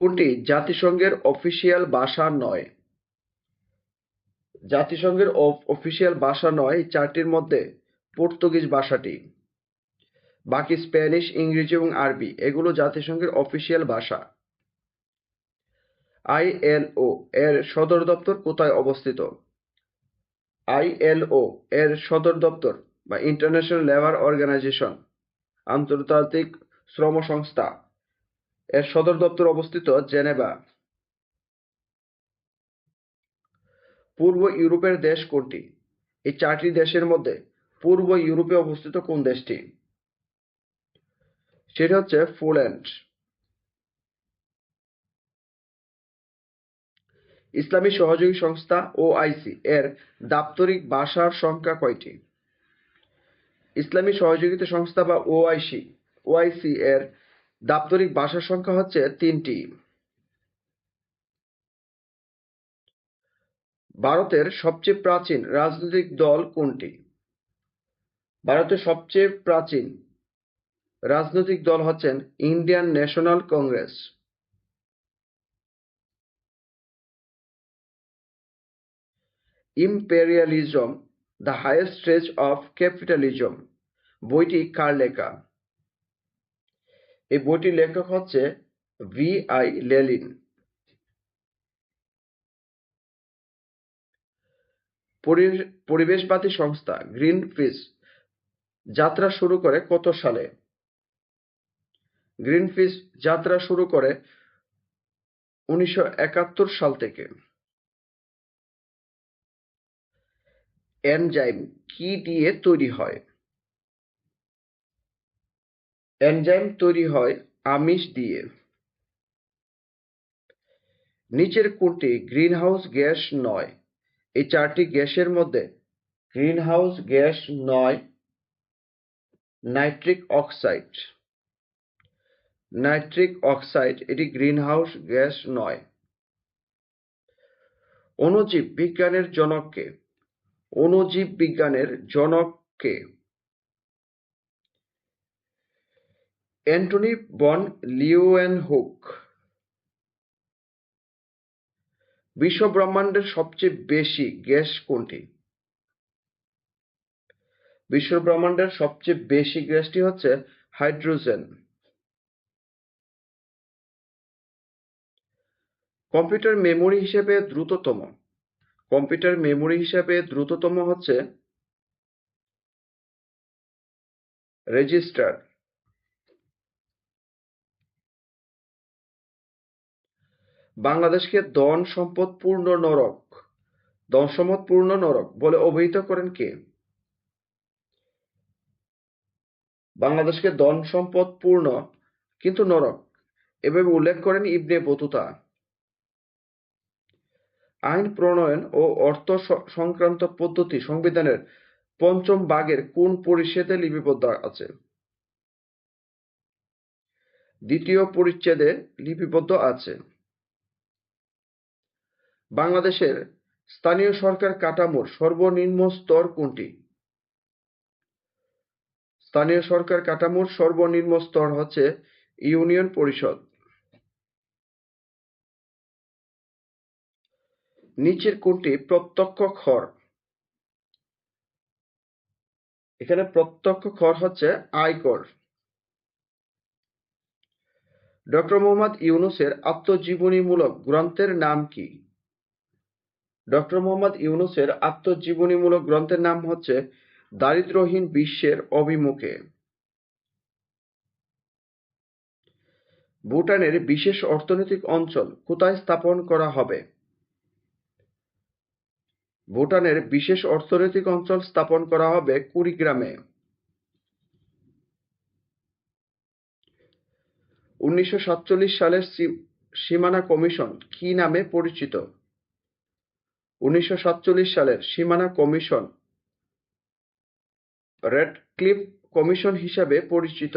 কোনটি জাতিসংঘের অফিসিয়াল ভাষা নয়? জাতিসংঘের অফিসিয়াল ভাষা নয় এই চারটির মধ্যে পর্তুগিজ ভাষাটি। বাকি স্প্যানিশ, ইংরেজি এবং আরবি এগুলো জাতিসংঘের অফিসিয়াল ভাষা। আইএলও এর সদর দপ্তর কোথায় অবস্থিত? আইএলও এর সদর দপ্তর বা ইন্টারন্যাশনাল লেবার অর্গানাইজেশন, আন্তর্জাতিক শ্রম সংস্থা, এর সদর দপ্তর অবস্থিত জেনেভা। পূর্ব ইউরোপের দেশ কোনটি? এই চারটি দেশের মধ্যে পূর্ব ইউরোপে অবস্থিত কোন দেশটি? সেটা হচ্ছে পোল্যান্ড। ইসলামী সহযোগী সংস্থা ওআইসি এর দাপ্তরিক ভাষার সংখ্যা কয়টি? ইসলামী সহযোগিতা সংস্থা বা ওআইসি এর দাপ্তরিক ভাষার সংখ্যা হচ্ছে 3টি। ভারতের সবচেয়ে প্রাচীন রাজনৈতিক দল কোনটি? ভারতের সবচেয়ে প্রাচীন রাজনৈতিক দল হচ্ছেন Indian national Congress. Imperialism, the highest stage of capitalism বইটি কার লেখা? এই বইটির লেখক হচ্ছে ভি.আই. লেনিন। পরিবেশবাদী সংস্থা গ্রিনপিস যাত্রা শুরু করে কত সালে? গ্রিনপিস যাত্রা শুরু করে 1971 সাল থেকে। এনজাইম কি দিয়ে তৈরি হয়? এনজাইম তৈরি হয় আমিষ দিয়ে। নিচের কোনটি গ্রিনহাউস গ্যাস নয়? এই চারটি গ্যাসের মধ্যে গ্রিনহাউস গ্যাস নয় নাইট্রিক অক্সাইড। নাইট্রিক অক্সাইড এটি গ্রিনহাউস গ্যাস নয়। অণুজীব বিজ্ঞানের জনক কে? অণুজীব বিজ্ঞানের জনক কে? অ্যান্টনি বন লিউয়েনহুক। বিশ্বব্রহ্মাণ্ডের সবচেয়ে বেশি গ্যাস কোনটি? বিশ্বব্রহ্মাণ্ডের সবচেয়ে বেশি গ্যাসটি হচ্ছে হাইড্রোজেন। কম্পিউটার মেমোরি হিসেবে দ্রুততম হচ্ছে রেজিস্টার। বাংলাদেশকে ধন সম্পদ পূর্ণ নরক বলে অভিহিত করেন কে? বাংলাদেশকে ধন সম্পদ পূর্ণ কিন্তু নরক এভাবে উল্লেখ করেন ইবনে বতুতা। আইন প্রণয়ন ও অর্থ সংক্রান্ত পদ্ধতি সংবিধানের 5ম ভাগের কোন পরিচ্ছেদে লিপিবদ্ধ আছে? 2য় পরিচ্ছেদে লিপিবদ্ধ আছে। বাংলাদেশের স্থানীয় সরকার কাঠামোর সর্বনিম্ন স্তর কোনটি? স্থানীয় সরকার কাঠামোর সর্বনিম্ন স্তর হচ্ছে ইউনিয়ন পরিষদ। নিচের কোনটি প্রত্যক্ষ কর? এখানে প্রত্যক্ষ কর হচ্ছে আয়কর। ডক্টর মোহাম্মদ ইউনূসের আত্মজীবনীমূলক গ্রন্থের নাম কি? ডক্টর মোহাম্মদ ইউনূসের আত্মজীবনীমূলক গ্রন্থের নাম হচ্ছে দারিদ্র্যহীন বিশ্বের অভিমুখে। ভুটানের বিশেষ অর্থনৈতিক অঞ্চল কোথায় স্থাপন করা হবে? ভুটানের বিশেষ অর্থনৈতিক অঞ্চল স্থাপন করা হবে কুড়িগ্রামে। 1947 সালের সীমানা কমিশন কি নামে পরিচিত? 1947 সালের সীমানা কমিশন র্যাডক্লিফ কমিশন হিসাবে পরিচিত।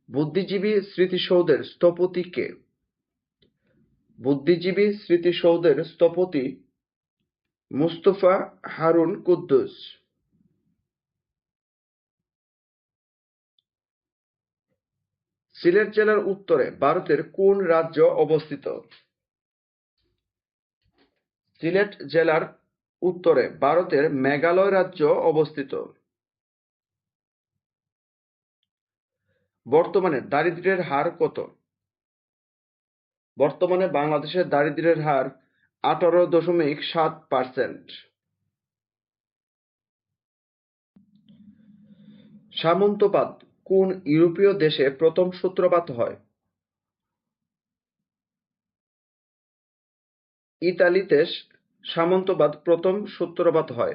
বুদ্ধিজীবী স্মৃতিসৌধের স্থপতি কে? বুদ্ধিজীবী স্মৃতিসৌধের স্থপতি মুস্তফা হারুন কুদ্দুস। সিলেট জেলার উত্তরে ভারতের কোন রাজ্য অবস্থিত? সিলেট জেলার উত্তরে ভারতের মেঘালয় রাজ্য অবস্থিত। বর্তমানে দারিদ্র্যের হার কত? বর্তমানে বাংলাদেশের দারিদ্র্যের হার 18.7%। সামন্তবাদ কোন ইউরোপীয় দেশে প্রথম সূত্রপাত হয়? ইতালিতে সামন্তবাদ প্রথম সূত্রপাত হয়।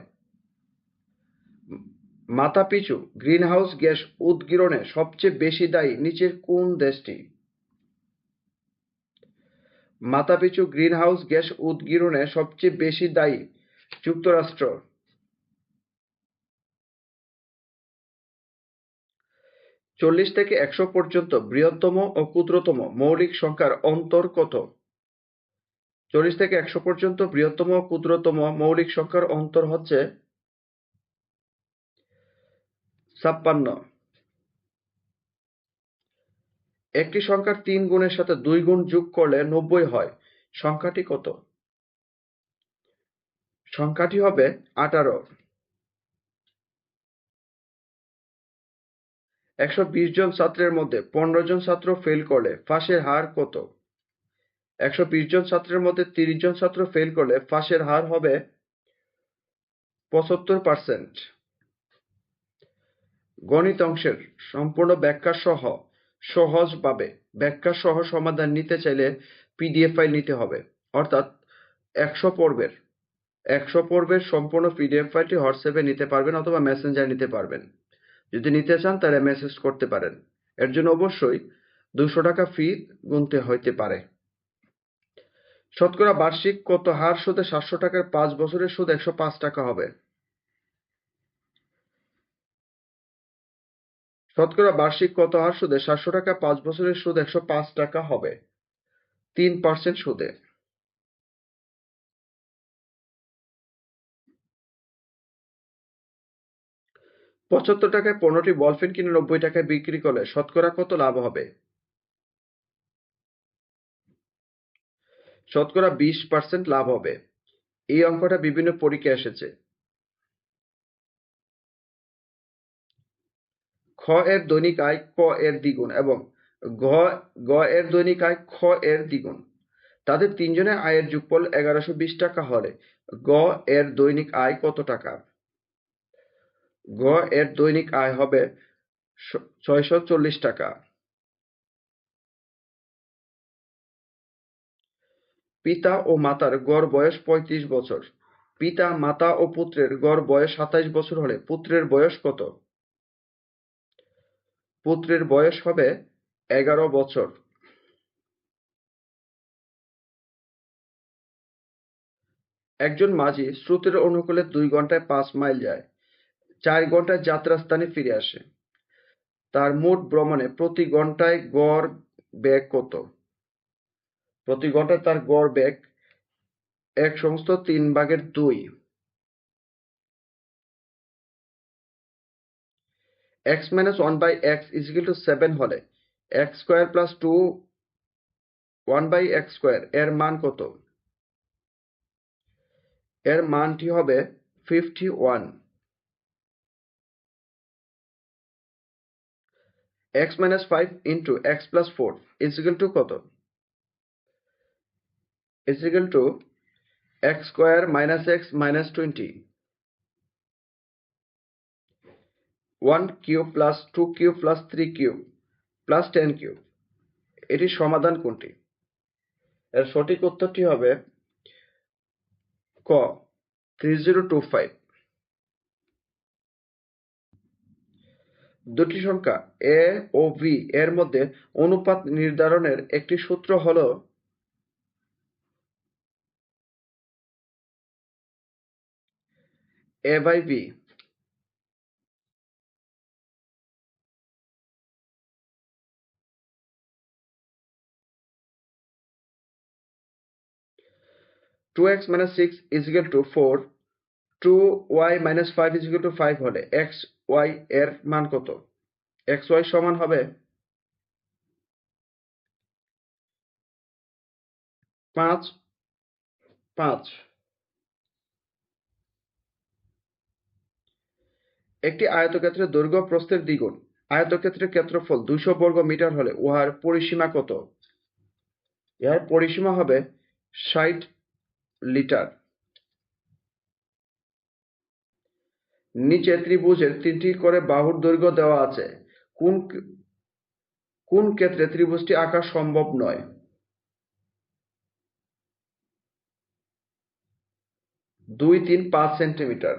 মাথাপিছু গ্রিনহাউস গ্যাস উদ্গীরণে সবচেয়ে বেশি দায়ী নিচের কোন দেশটি? মাথাপিছু গ্রিনহাউস গ্যাস উদ্গীরণে সবচেয়ে বেশি দায়ী যুক্তরাষ্ট্র। 40 থেকে 100 পর্যন্ত বৃহত্তম ও ক্ষুদ্রতম মৌলিক সংখ্যার অন্তর কত? 40 থেকে 100 পর্যন্ত বৃহত্তম ও ক্ষুদ্রতম মৌলিক সংখ্যার অন্তর হচ্ছে 56। একটি সংখ্যার 3 গুণের সাথে 2 গুণ যোগ করলে 90 হয়, সংখ্যাটি কত? সংখ্যাটি হবে 18। 120 জন ছাত্রের মধ্যে 15 জন ছাত্র ফেল করলে পাশের হার কত? 120 জন ছাত্রের মধ্যে 30 জন ছাত্র ফেল করলে পাশের হার হবে 75%। গণিত অংশের সম্পূর্ণ ব্যাখ্যা সহ সহজভাবে ব্যাখ্যা সহ সমাধান নিতে চাইলে পিডিএফ ফাইল নিতে হবে, অর্থাৎ 100 পর্বের সম্পূর্ণ পিডিএফ ফাইলটি হোয়াটসঅ্যাপে নিতে পারবেন অথবা মেসেঞ্জারে নিতে পারবেন। যদি নিতে চান তাহলে মেসেজ করতে পারেন। এর জন্য অবশ্যই 200 টাকা ফি গুনতে হইতে পারে। শতকরা বার্ষিক কত হার সুদে 700 টাকার 5 বছরের সুদ 105 টাকা হবে? শতকরা বার্ষিক কত হার সুদে 700 টাকা 5 বছরের সুদ 105 টাকা হবে? 3% সুদে। 75 টাকায় 15টি বলপেন কিনে 90 টাকায় বিক্রি করলে শতকরা কত লাভ হবে? শতকরা 20% লাভ হবে। এই অঙ্কটা বিভিন্ন পরীক্ষায় এসেছে। খ এর দৈনিক আয় ক এর দ্বিগুণ এবং গ গ এর দৈনিক আয় খ এর দ্বিগুণ। তাদের তিনজনের আয়ের যোগফল 1120 টাকা হলে গ এর দৈনিক আয় কত টাকা? গ এর দৈনিক আয় হবে 640 টাকা। পিতা ও মাতার গড় বয়স 35 বছর। পিতা, মাতা ও পুত্রের গড় বয়স 27 বছর হলে পুত্রের বয়স কত? পুত্রের বয়স হবে 11 বছর। একজন মাঝি স্রোতের অনুকূলে 2 ঘন্টায় 5 মাইল যায়, 4 ঘন্টায় যাত্রাস্থানে ফিরে আসে। তার মোট ভ্রমণে প্রতি ঘন্টায় গড় বেগ কত? প্রতি ঘন্টায় তার গড় বেগ 1/3। x - 1/x = 7 হলে x² + 2 1/x² এর মান কত? এর মানটি হবে 51। x - 5 × x + 4 = কত? = x² - x - 20। 1³ + 2³ + 3³ + 10³ এটির সমাধান কোনটি? এর সঠিক উত্তরটি হবে ক 3025। দুটি সংখ্যা a ও b এর মধ্যে অনুপাত নির্ধারণের একটি সূত্র হলো a/b। 2x - 6 = 4, 2y - 5 = 5 হলে xy এর মান কত? xy সমান হবে পাঁচ পাঁচ। একটি আয়তক্ষেত্রের দৈর্ঘ্য প্রস্থের দ্বিগুণ। আয়তক্ষেত্রের ক্ষেত্রফল 200 বর্গ মিটার হলে উহার পরিসীমা কত? ইহার পরিসীমা হবে 60 লিটার। নিচে ত্রিভুজের 3টি করে বাহুর দৈর্ঘ্য দেওয়া আছে, কোন ক্ষেত্রে ত্রিভুজটি আঁকা সম্ভব নয়? 2, 3, 5 সেন্টিমিটার।